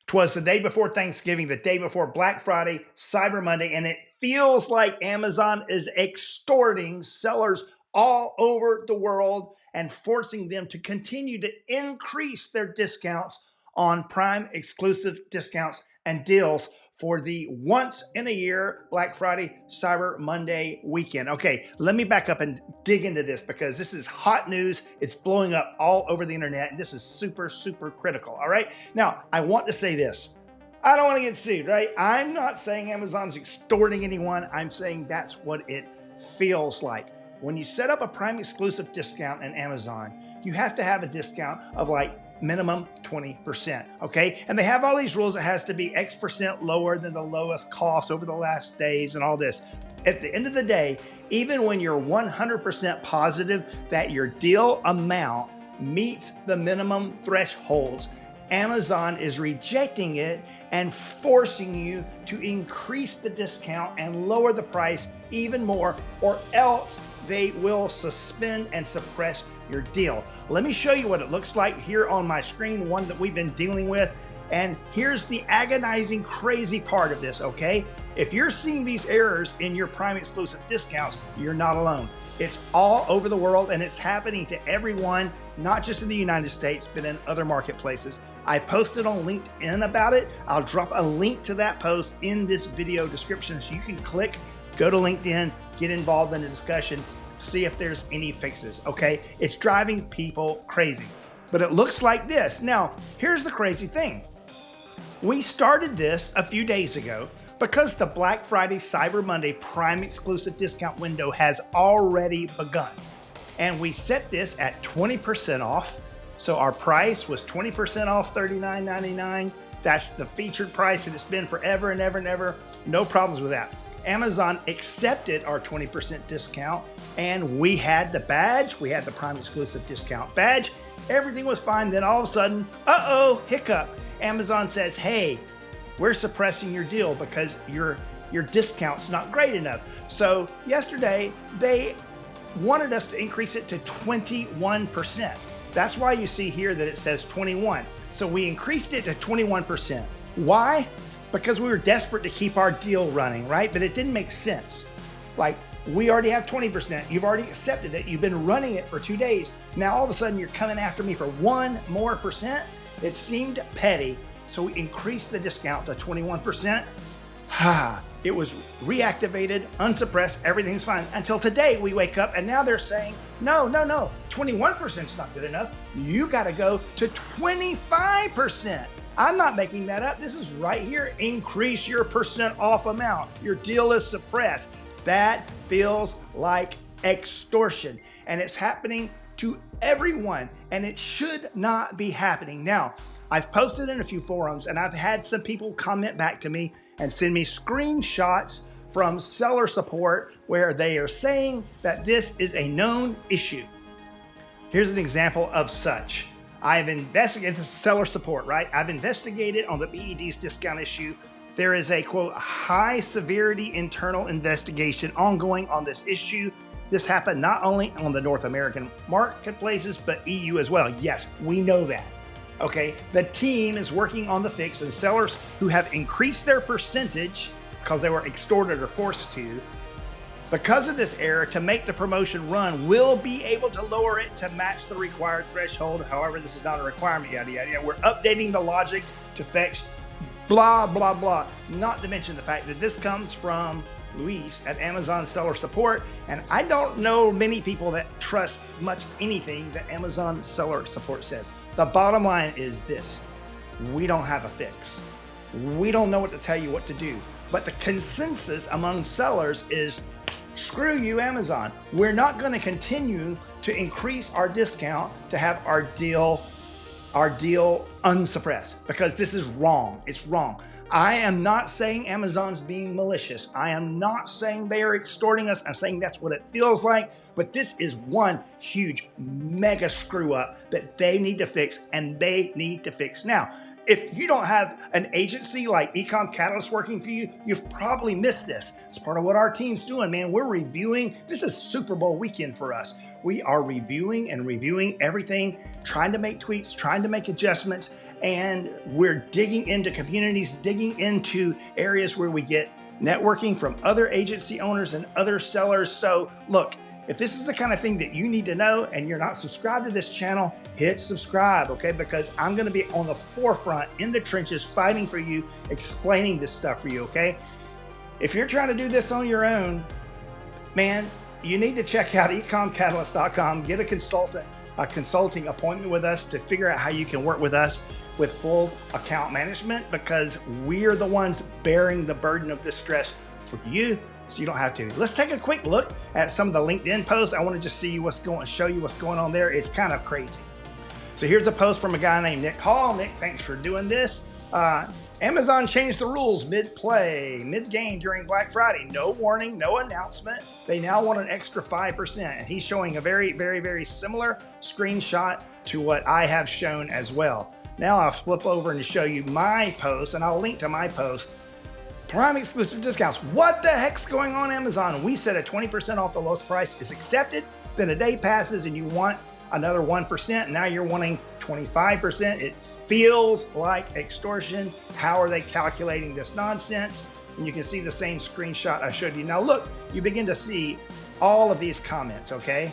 'Twas the day before Thanksgiving, the day before Black Friday, Cyber Monday, and it feels like Amazon is extorting sellers all over the world and forcing them to continue to increase their discounts on Prime exclusive discounts and deals for the once in a year Black Friday, Cyber Monday weekend. Okay, let me back up and dig into this because this is hot news. It's blowing up all over the internet, and this is super, super critical. All right, now I want to say this. I don't want to get sued, right? I'm not saying Amazon's extorting anyone. I'm saying that's what it feels like. When you set up a Prime exclusive discount in Amazon, you have to have a discount of like minimum 20%, okay? And they have all these rules. It has to be X% lower than the lowest cost over the last days and all this. At the end of the day, even when you're 100% positive that your deal amount meets the minimum thresholds, Amazon is rejecting it and forcing you to increase the discount and lower the price even more, or else they will suspend and suppress your deal. Let me show you what it looks like here on my screen, one that we've been dealing with. And here's the agonizing, crazy part of this, okay? If you're seeing these errors in your Prime exclusive discounts, you're not alone. It's all over the world, and it's happening to everyone, not just in the United States, but in other marketplaces. I posted on LinkedIn about it. I'll drop a link to that post in this video description so you can click, go to LinkedIn, get involved in the discussion, see if there's any fixes, okay? It's driving people crazy, but it looks like this. Now, here's the crazy thing. We started this a few days ago because the Black Friday, Cyber Monday Prime exclusive discount window has already begun. And we set this at 20% off. So our price was 20% off, $39.99. That's the featured price, and it's been forever and ever and ever. No problems with that. Amazon accepted our 20% discount, and we had the badge. We had the Prime exclusive discount badge. Everything was fine. Then all of a sudden, hiccup. Amazon says, hey, we're suppressing your deal because your discount's not great enough. So yesterday, they wanted us to increase it to 21%. That's why you see here that it says 21. So we increased it to 21%. Why? Because we were desperate to keep our deal running, right? But it didn't make sense. Like, we already have 20%. You've already accepted it. You've been running it for 2 days. Now, all of a sudden, you're coming after me for 1% more. It seemed petty, so we increased the discount to 21%. It was reactivated, unsuppressed, everything's fine. Until today, we wake up and now they're saying, no, 21% is not good enough. You gotta go to 25%. I'm not making that up. This is right here. Increase your percent off amount. Your deal is suppressed. That feels like extortion, and it's happening to everyone, and it should not be happening. Now, I've posted in a few forums, and I've had some people comment back to me and send me screenshots from seller support where they are saying that this is a known issue. Here's an example of such. I've investigated, this is seller support, right? I've investigated on the PEDs discount issue. There is a, quote, high severity internal investigation ongoing on this issue. This happened not only on the North American marketplaces, but EU as well. Yes, we know that. Okay, the team is working on the fix, and sellers who have increased their percentage because they were extorted or forced to, because of this error, to make the promotion run, will be able to lower it to match the required threshold. However, this is not a requirement, yada, yada, yada. We're updating the logic to fix blah, blah, blah. Not to mention the fact that this comes from Luis at Amazon Seller Support, and I don't know many people that trust much anything that Amazon Seller Support says. The bottom line is this: we don't have a fix. We don't know what to tell you what to do. But the consensus among sellers is, screw you, Amazon. We're not going to continue to increase our discount to have our deal unsuppressed, because this is wrong. It's wrong. I am not saying Amazon's being malicious. I am not saying they are extorting us. I'm saying that's what it feels like. But this is one huge mega screw up that they need to fix, and they need to fix now. If you don't have an agency like eComCatalyst working for you, you've probably missed this. It's part of what our team's doing, man. We're reviewing. This is Super Bowl weekend for us. We are reviewing and reviewing everything, trying to make tweaks, trying to make adjustments, and we're digging into communities, digging into areas where we get networking from other agency owners and other sellers. So look, if this is the kind of thing that you need to know and you're not subscribed to this channel, hit subscribe, okay? Because I'm gonna be on the forefront, in the trenches, fighting for you, explaining this stuff for you, okay? If you're trying to do this on your own, man, you need to check out eComCatalyst.com, get a consulting appointment with us to figure out how you can work with us with full account management, because we're the ones bearing the burden of this stress for you, so you don't have to. Let's take a quick look at some of the LinkedIn posts. I want to just show you what's going on there. It's kind of crazy. So here's a post from a guy named Nick Hall. Nick, thanks for doing this. Amazon changed the rules mid-play, mid-game during Black Friday. No warning, no announcement. They now want an extra 5%. And he's showing a very, very, very similar screenshot to what I have shown as well. Now I'll flip over and show you my post, and I'll link to my post. Prime exclusive discounts. What the heck's going on, Amazon? We said a 20% off the lowest price is accepted. Then a day passes and you want another 1%. Now you're wanting 25%. It feels like extortion. How are they calculating this nonsense? And you can see the same screenshot I showed you. Now look, you begin to see all of these comments, okay?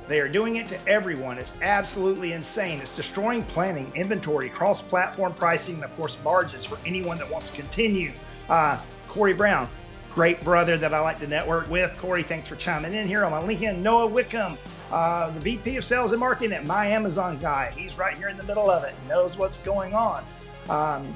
They are doing it to everyone. It's absolutely insane. It's destroying planning, inventory, cross-platform pricing, and of course margins for anyone that wants to continue. Corey Brown, great brother that I like to network with. Corey, thanks for chiming in here on my LinkedIn. Noah Wickham, the VP of Sales and Marketing at My Amazon guy. He's right here in the middle of it, knows what's going on.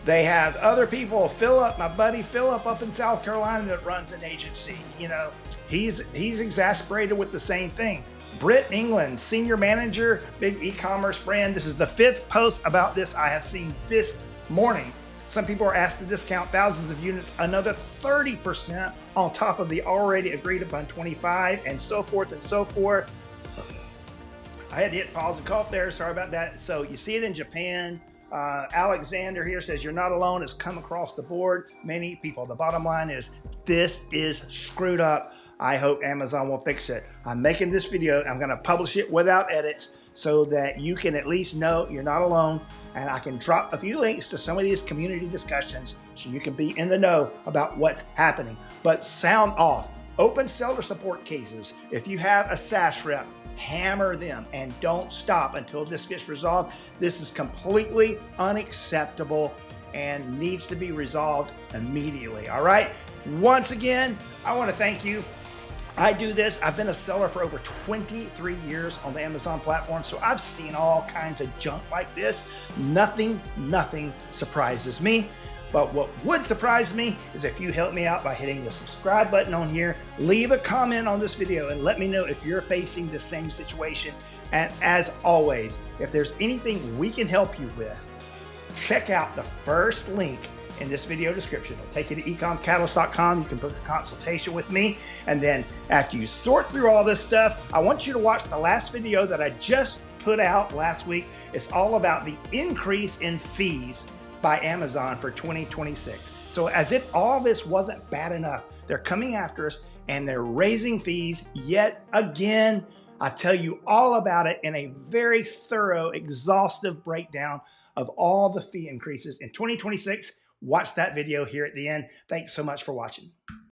They have other people, Philip, my buddy Philip up in South Carolina that runs an agency. You know, he's exasperated with the same thing. Britt England, senior manager, big e-commerce brand. This is the 5th post about this I have seen this morning. Some people are asked to discount thousands of units, another 30% on top of the already agreed upon 25, and so forth and so forth. I had to hit pause and cough there, sorry about that. So you see it in Japan. Alexander here says, you're not alone. It's come across the board. Many people. The bottom line is, this is screwed up. I hope Amazon will fix it. I'm making this video. I'm going to publish it without edits so that you can at least know you're not alone. And I can drop a few links to some of these community discussions so you can be in the know about what's happening. But sound off. Open seller support cases. If you have a SaaS rep, hammer them and don't stop until this gets resolved. This is completely unacceptable and needs to be resolved immediately. All right. Once again, I want to thank you. I do this. I've been a seller for over 23 years on the Amazon platform, so I've seen all kinds of junk like this. Nothing surprises me. But what would surprise me is if you help me out by hitting the subscribe button on here, leave a comment on this video and let me know if you're facing the same situation. And as always, if there's anything we can help you with, check out the first link in this video description. It'll take you to eComCatalyst.com. You can book a consultation with me. And then after you sort through all this stuff, I want you to watch the last video that I just put out last week. It's all about the increase in fees by Amazon for 2026. So as if all this wasn't bad enough, they're coming after us and they're raising fees yet again. I tell you all about it in a very thorough, exhaustive breakdown of all the fee increases in 2026. Watch that video here at the end. Thanks so much for watching.